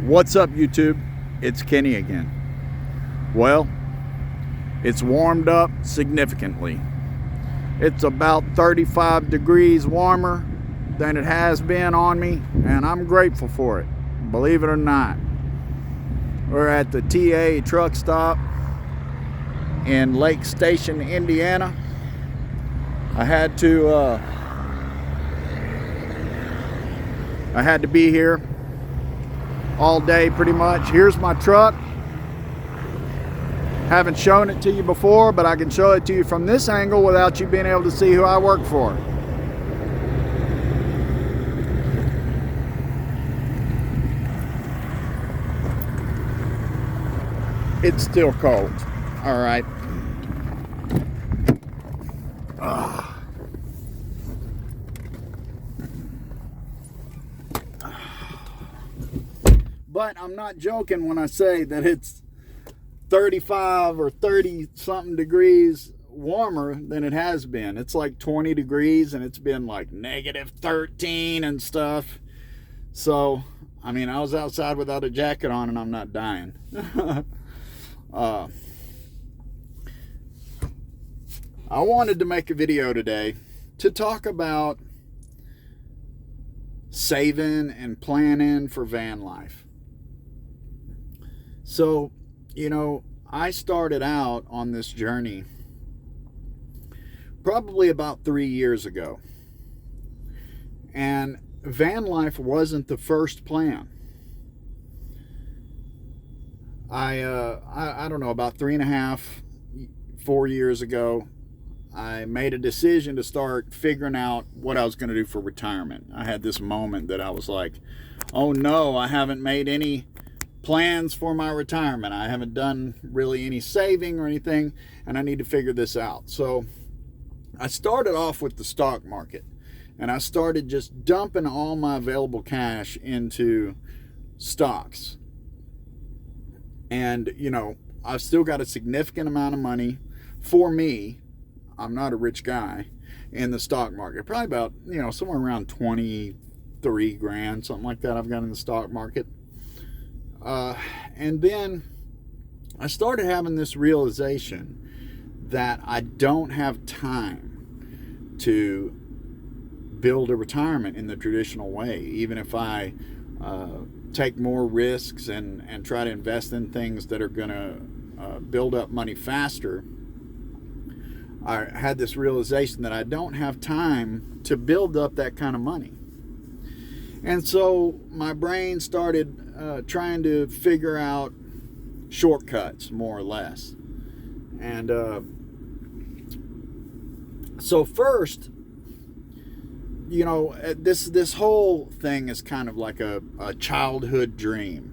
What's up, YouTube? It's Kenny again. Well, it's warmed up significantly. It's about 35 degrees warmer than it has been on me, and I'm grateful for it, believe it or not. We're at the TA truck stop in Lake Station, Indiana. I had to be here all day pretty much. Here's my truck. Haven't shown it to you before, but I can show it to you from this angle without you being able to see who I work for. It's still cold. All right. But I'm not joking when I say that it's 35 or 30 something degrees warmer than it has been. It's like 20 degrees and it's been like negative 13 and stuff. So, I mean, I was outside without a jacket on and I'm not dying. I wanted to make a video today to talk about saving and planning for van life. So, you know, I started out on this journey probably about 3 years ago. And van life wasn't the first plan. I don't know, about 3.5, 4 years ago, I made a decision to start figuring out what I was going to do for retirement. I had this moment that I was like, oh no, I haven't made any plans for my retirement. I haven't done really any saving or anything, and I need to figure this out. So I started off with the stock market, and I started just dumping all my available cash into stocks. And, you know, I've still got a significant amount of money for me. I'm not a rich guy in the stock market. Probably about, you know, somewhere around 23 grand, something like that I've got in the stock market. And then I started having this realization that I don't have time to build a retirement in the traditional way. Even if I take more risks and try to invest in things that are going to build up money faster, I had this realization that I don't have time to build up that kind of money. And so my brain started trying to figure out shortcuts, more or less. And so first, you know, this whole thing is kind of like a childhood dream.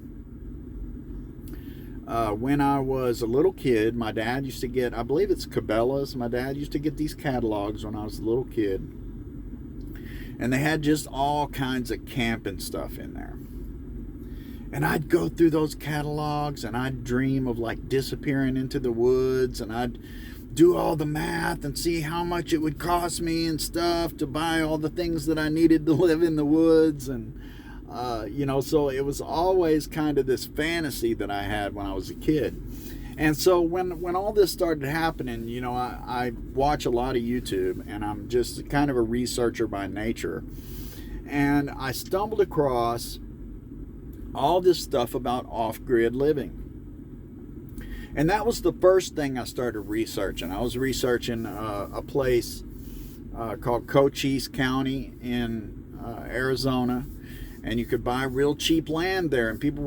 When I was a little kid, my dad used to get, I believe it's Cabela's, my dad used to get these catalogs when I was a little kid. And they had just all kinds of camping stuff in there. And I'd go through those catalogs and I'd dream of like disappearing into the woods, and I'd do all the math and see how much it would cost me and stuff to buy all the things that I needed to live in the woods. And, you know, so it was always kind of this fantasy that I had when I was a kid. And so when all this started happening, you know, I watch a lot of YouTube, and I'm just kind of a researcher by nature. And I stumbled across all this stuff about off-grid living. And that was the first thing I started researching. I was researching a place called Cochise County in Arizona. And you could buy real cheap land there. And people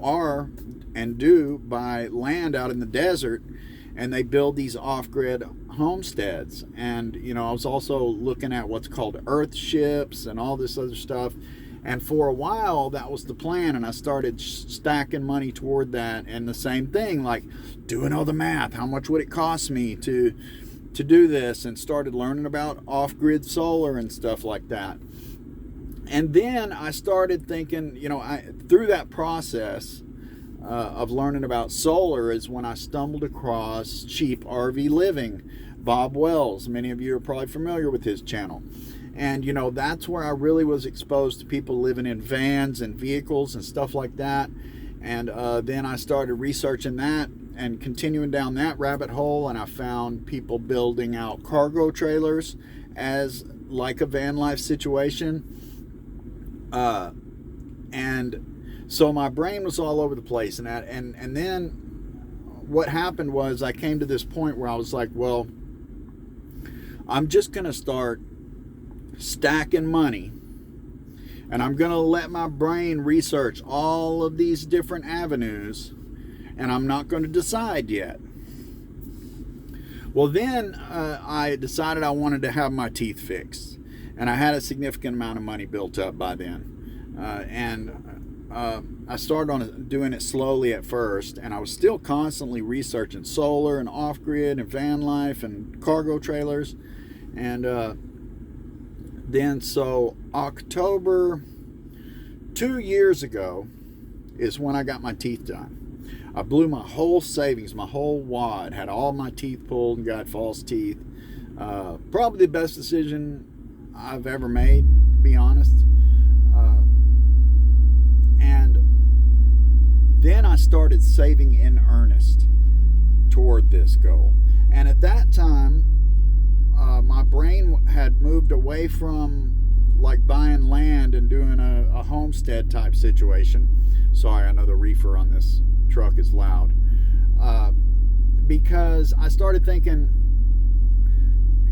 are and do buy land out in the desert, and they build these off-grid homesteads. And, you know, I was also looking at what's called earth ships and all this other stuff. And for a while, that was the plan, and I started stacking money toward that. And the same thing, like doing all the math. How much would it cost me to do this? And started learning about off-grid solar and stuff like that. And then I started thinking, you know, through that process of learning about solar is when I stumbled across Cheap RV Living, Bob Wells. Many of you are probably familiar with his channel. And, that's where I really was exposed to people living in vans and vehicles and stuff like that. And then I started researching that and continuing down that rabbit hole. And I found people building out cargo trailers as like a van life situation. And so my brain was all over the place. And then what happened was I came to this point where I was like, well, I'm just going to start stacking money, and I'm going to let my brain research all of these different avenues, and I'm not going to decide yet. Well, then I decided I wanted to have my teeth fixed, and I had a significant amount of money built up by then, and I started doing it slowly at first, and I was still constantly researching solar and off-grid and van life and cargo trailers. And then so October 2 years ago is when I got my teeth done. I blew my whole savings, my whole wad, had all my teeth pulled and got false teeth. Probably the best decision I've ever made, to be honest. And then I started saving in earnest toward this goal. And at that time, my brain had moved away from like buying land and doing a homestead type situation. Sorry, I know the reefer on this truck is loud. Because I started thinking,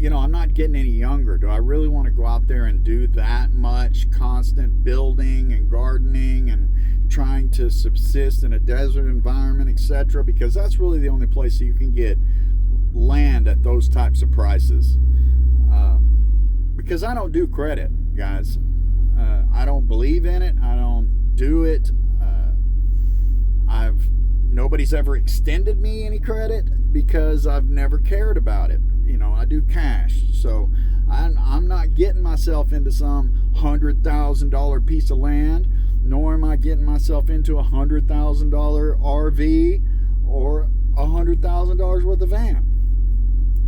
I'm not getting any younger. Do I really want to go out there and do that much constant building and gardening and trying to subsist in a desert environment, etc.? Because that's really the only place that you can get land at those types of prices. Because I don't do credit, guys. I don't believe in it. I don't do it. Nobody's ever extended me any credit because I've never cared about it. I do cash, so I'm not getting myself into some $100,000 piece of land, nor am I getting myself into a $100,000 RV or $100,000 worth of van.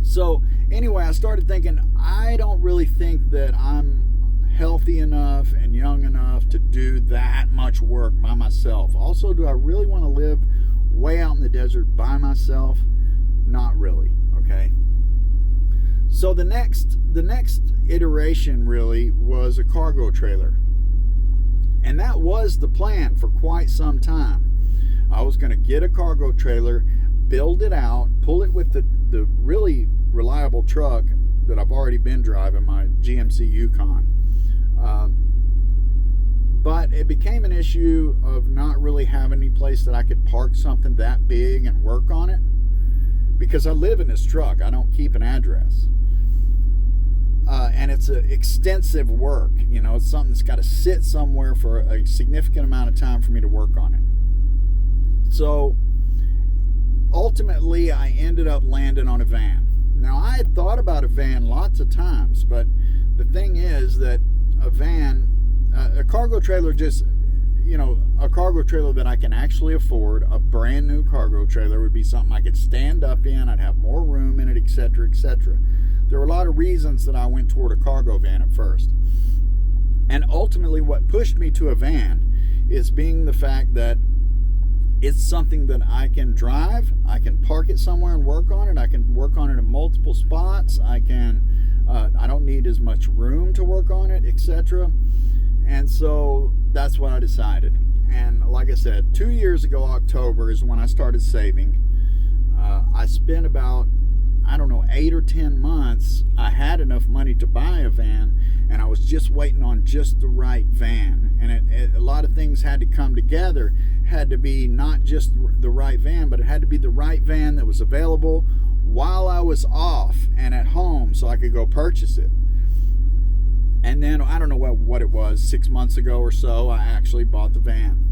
So anyway, I started thinking, I don't really think that I'm healthy enough and young enough to do that much work by myself. Also, do I really want to live way out in the desert by myself? Not really, okay? So the next iteration really was a cargo trailer. And that was the plan for quite some time. I was going to get a cargo trailer, build it out, pull it with the really reliable truck that I've already been driving, my GMC Yukon. But it became an issue of not really having any place that I could park something that big and work on it. Because I live in this truck, I don't keep an address. And it's extensive work. It's something that's got to sit somewhere for a significant amount of time for me to work on it. So ultimately, I ended up landing on a van. Now, I had thought about a van lots of times, but the thing is that a van, a cargo trailer a cargo trailer that I can actually afford, a brand new cargo trailer would be something I could stand up in, I'd have more room in it, etc., etc. There were a lot of reasons that I went toward a cargo van at first. And ultimately, what pushed me to a van is being the fact that it's something that I can drive, I can park it somewhere and work on it, I can work on it in multiple spots, I don't need as much room to work on it, etc. And so that's what I decided. And like I said, 2 years ago, October is when I started saving. I spent about, 8 or 10 months. I had enough money to buy a van, and I was just waiting on just the right van. And a lot of things had to come together. Had to be not just the right van, but it had to be the right van that was available while I was off and at home, so I could go purchase it. And then, I don't know what it was, 6 months ago or so, I actually bought the van.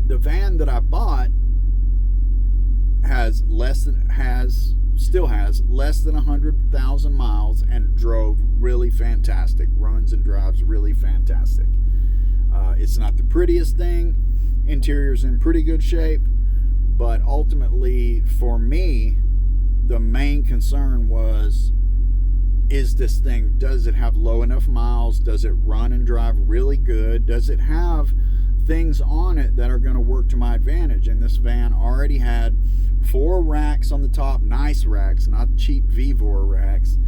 The van that I bought still has less than 100,000 miles and drove really fantastic. Runs and drives really fantastic. It's not the prettiest thing. Interior's in pretty good shape. But ultimately, for me, the main concern was is this thing, does it have low enough miles? Does it run and drive really good? Does it have things on it that are going to work to my advantage? And this van already had 4 racks on the top, nice racks, not cheap Vivor racks.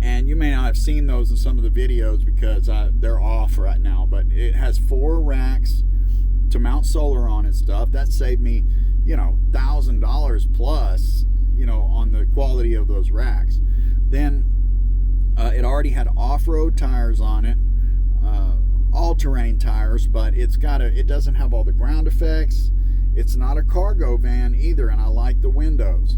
And you may not have seen those in some of the videos because they're off right now, but it has 4 racks to mount solar on and stuff. That saved me, $1,000 plus, on the quality of those racks. Then it already had off-road tires on it, all-terrain tires, but it doesn't have all the ground effects. It's not a cargo van either, and I like the windows.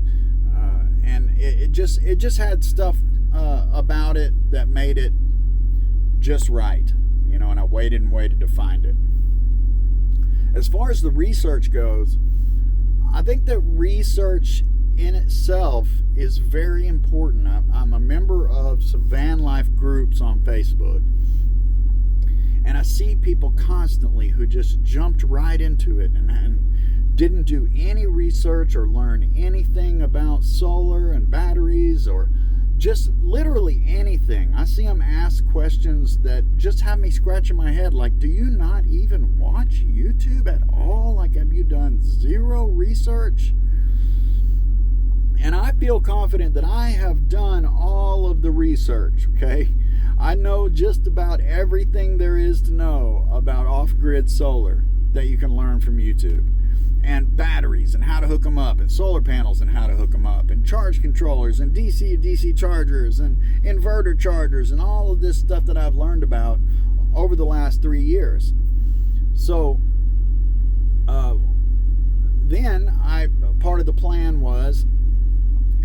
And it just had stuff about it that made it just right, and I waited and waited to find it. As far as the research goes, I think that research in itself is very important. I'm a member of some van life groups on Facebook, and I see people constantly who just jumped right into it and didn't do any research or learn anything about solar and batteries or just literally anything. I see them ask questions that just have me scratching my head, like, do you not even watch YouTube at all? Like, have you done zero research? And I feel confident that I have done all of the research, okay? I know just about everything there is to know about off-grid solar that you can learn from YouTube. And batteries and how to hook them up, and solar panels and how to hook them up, and charge controllers and DC to DC chargers and inverter chargers and all of this stuff that I've learned about over the last 3 years. So then part of the plan was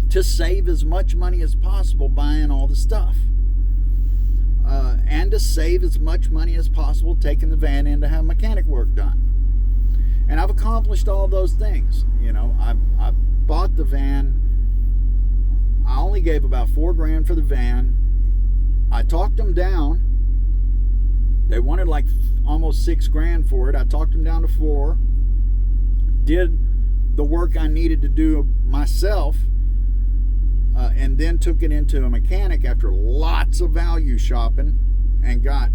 to save as much money as possible buying all the stuff, and to save as much money as possible taking the van in to have mechanic work done. And I've accomplished all those things. I bought the van. I only gave about $4,000 for the van. I talked them down. They wanted like almost $6,000 for it. I talked them down to $4,000. Did the work I needed to do myself, and then took it into a mechanic after lots of value shopping, and got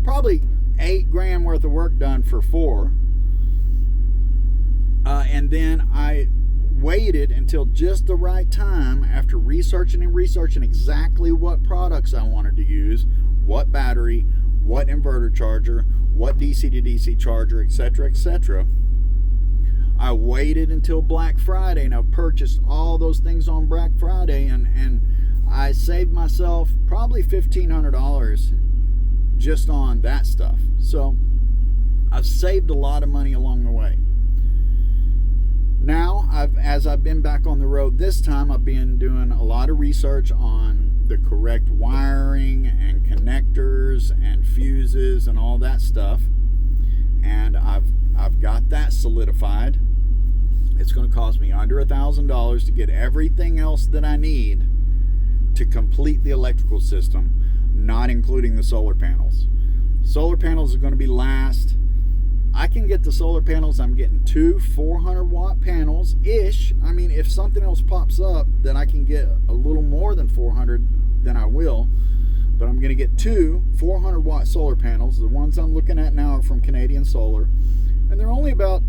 probably $8,000 worth of work done for $4,000. And then I waited until just the right time, after researching exactly what products I wanted to use, what battery, what inverter charger, what DC to DC charger, etc., etc. I waited until Black Friday, and I purchased all those things on Black Friday, and I saved myself probably $1,500 just on that stuff. So I've saved a lot of money along the way. Now, as I've been back on the road this time, I've been doing a lot of research on the correct wiring and connectors and fuses and all that stuff. And I've got that solidified. It's going to cost me under $1,000 to get everything else that I need to complete the electrical system, not including the solar panels. Solar panels are going to be last. I can get the solar panels. I'm getting 2 400-watt panels-ish. I mean, if something else pops up that I can get a little more than 400, then I will. But I'm going to get 2 400-watt solar panels. The ones I'm looking at now are from Canadian Solar. And they're only about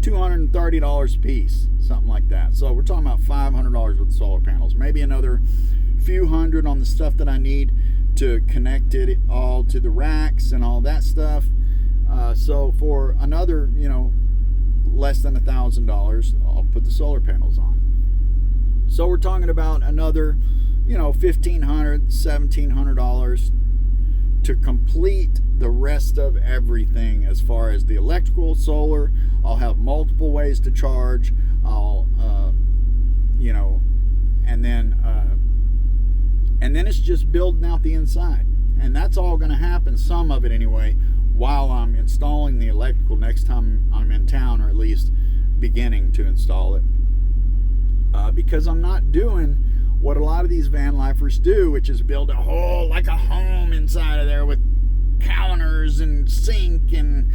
$230 a piece, something like that. So we're talking about $500 with the solar panels. Maybe another few hundred on the stuff that I need to connect it all to the racks and all that stuff. So for another, less than $1,000, I'll put the solar panels on. So we're talking about another, $1,500, $1,700 to complete the rest of everything as far as the electrical, solar. I'll have multiple ways to charge. And then it's just building out the inside. And that's all going to happen, some of it anyway, while I'm installing the electrical next time I'm in town, or at least beginning to install it. Because I'm not doing what a lot of these van lifers do, which is build a whole, like a home inside of there with counters and sink and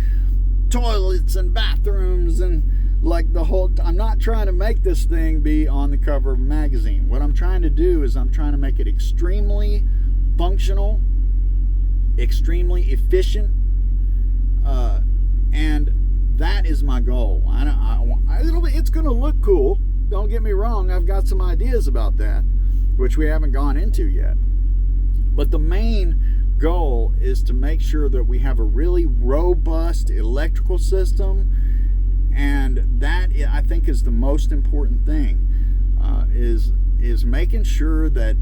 toilets and bathrooms and like the whole, I'm not trying to make this thing be on the cover of a magazine. What I'm trying to do is I'm trying to make it extremely functional, extremely efficient, and that is my goal. It's going to look cool. Don't get me wrong. I've got some ideas about that, which we haven't gone into yet. But the main goal is to make sure that we have a really robust electrical system, and that, I think, is the most important thing. Is making sure that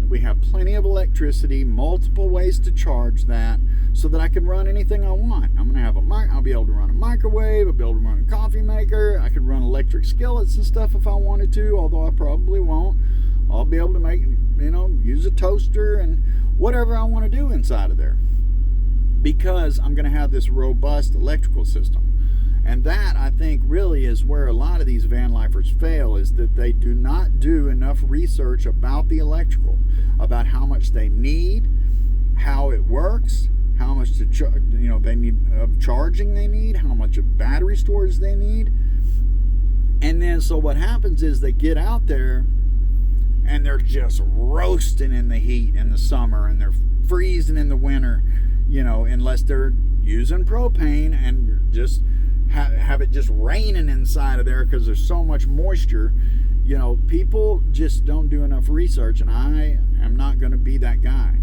we have plenty of electricity, multiple ways to charge that, so that I can run anything I want. I'm gonna have I'll be able to run a microwave. I'll be able to run a coffee maker. I could run electric skillets and stuff if I wanted to, although I probably won't. I'll be able to make, use a toaster and whatever I want to do inside of there, because I'm gonna have this robust electrical system. And that, I think, really is where a lot of these van lifers fail, is that they do not do enough research about the electrical, about how much they need, how it works, how much they need of charging they need, how much of battery storage they need. And then so what happens is they get out there and they're just roasting in the heat in the summer, and they're freezing in the winter, unless they're using propane and just have it just raining inside of there because there's so much moisture. People just don't do enough research, and I am not going to be that guy.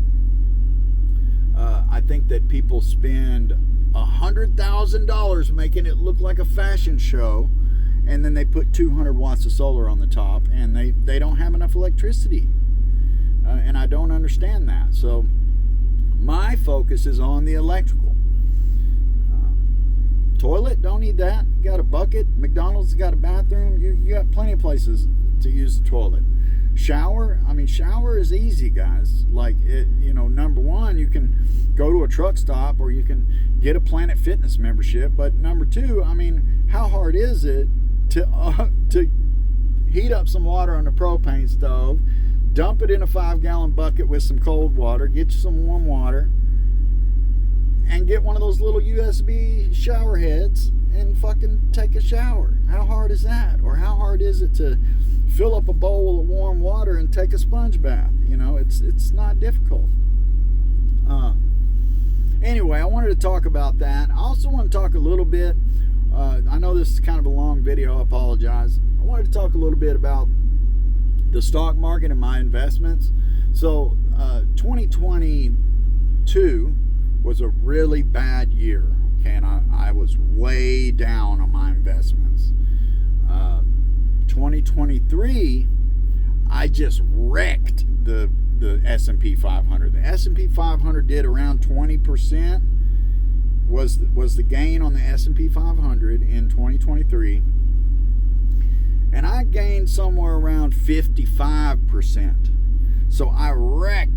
I think that people spend $100,000 making it look like a fashion show, and then they put 200 watts of solar on the top, and they don't have enough electricity. And I don't understand that. So my focus is on the electrical. Toilet, don't need that. You got a bucket. McDonald's got a bathroom. You got plenty of places to use the toilet. Shower, shower is easy, guys. Like, number one, you can go to a truck stop, or you can get a Planet Fitness membership. But number two, how hard is it to heat up some water on the propane stove, dump it in a 5-gallon bucket with some cold water, get you some warm water, and get one of those little USB shower heads and fucking take a shower? How hard is that? Or how hard is it to fill up a bowl of warm water and take a sponge bath? It's not difficult. Anyway, I wanted to talk about that. I also want to talk a little bit, I know this is kind of a long video, I apologize. I wanted to talk a little bit about the stock market and my investments. So 2022 was a really bad year, okay, and I was way down on my investments. 2023, I just wrecked the S&P 500. The S&P 500 did around 20%, was the gain on the S&P 500 in 2023, and I gained somewhere around 55%. So I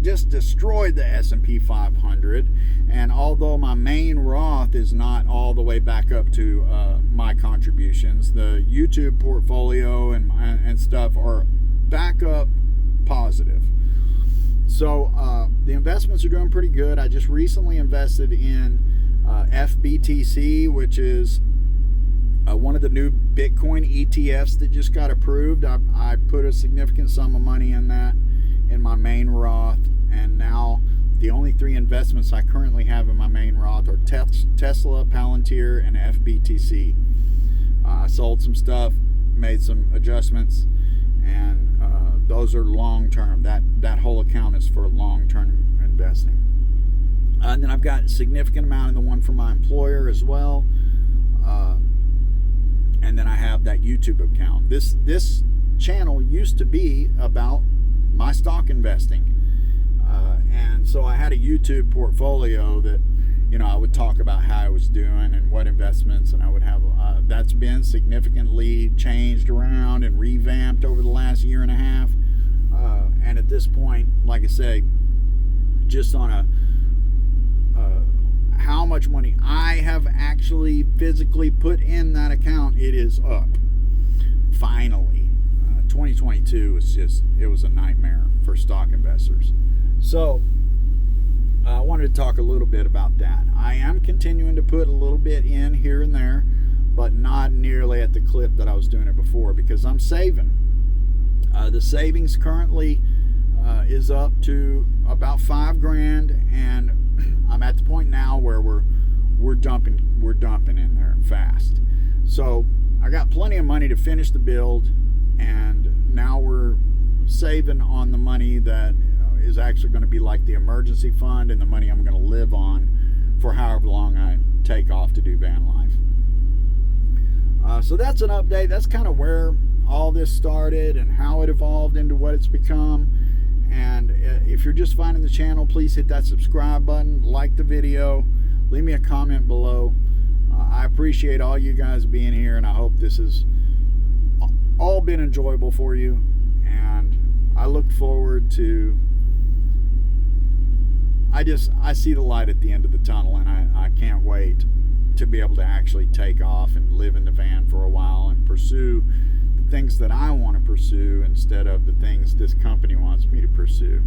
just destroyed the S&P 500, and although my main Roth is not all the way back up to my contributions, the YouTube portfolio and stuff are back up positive. So the investments are doing pretty good. I just recently invested in FBTC, which is one of the new Bitcoin ETFs that just got approved. I put a significant sum of money in that, in my main Roth, and now the only 3 investments I currently have in my main Roth are Tesla, Palantir, and FBTC. I sold some stuff, made some adjustments, and those are long-term. That whole account is for long-term investing. And then I've got a significant amount in the one for my employer as well. And then I have that YouTube account. This channel used to be about my stock investing, and so I had a YouTube portfolio that I would talk about how I was doing and what investments, and I would have that's been significantly changed around and revamped over the last year and a half, and at this point, like I say, just on how much money I have actually physically put in that account, it is up finally. 2022 was a nightmare for stock investors. So I wanted to talk a little bit about that. I am continuing to put a little bit in here and there, but not nearly at the clip that I was doing it before, because I'm saving. The savings currently is up to about $5,000, and I'm at the point now where we're dumping in there fast. So I got plenty of money to finish the build, and now we're saving on the money that is actually going to be like the emergency fund and the money I'm going to live on for however long I take off to do van life. So that's an update. That's kind of where all this started and how it evolved into what it's become. And if you're just finding the channel, please hit that subscribe button, like the video, leave me a comment below. I appreciate all you guys being here, and I hope this has all been enjoyable for you. And I look forward to, I see the light at the end of the tunnel, and I can't wait to be able to actually take off and live in the van for a while and pursue the things that I want to pursue instead of the things this company wants me to pursue.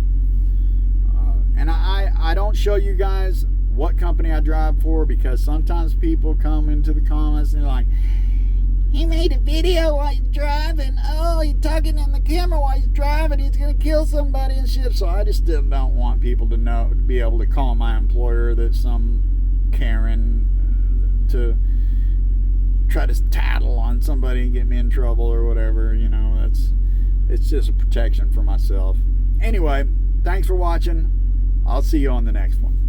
And I don't show you guys what company I drive for, because sometimes people come into the comments and they're like, he made a video while he's driving. Oh, he's talking in the camera while he's driving. He's going to kill somebody and shit. So I just don't want people to know, to be able to call my employer that some Karen to try to tattle on somebody and get me in trouble or whatever. You know, it's just a protection for myself. Anyway, thanks for watching. I'll see you on the next one.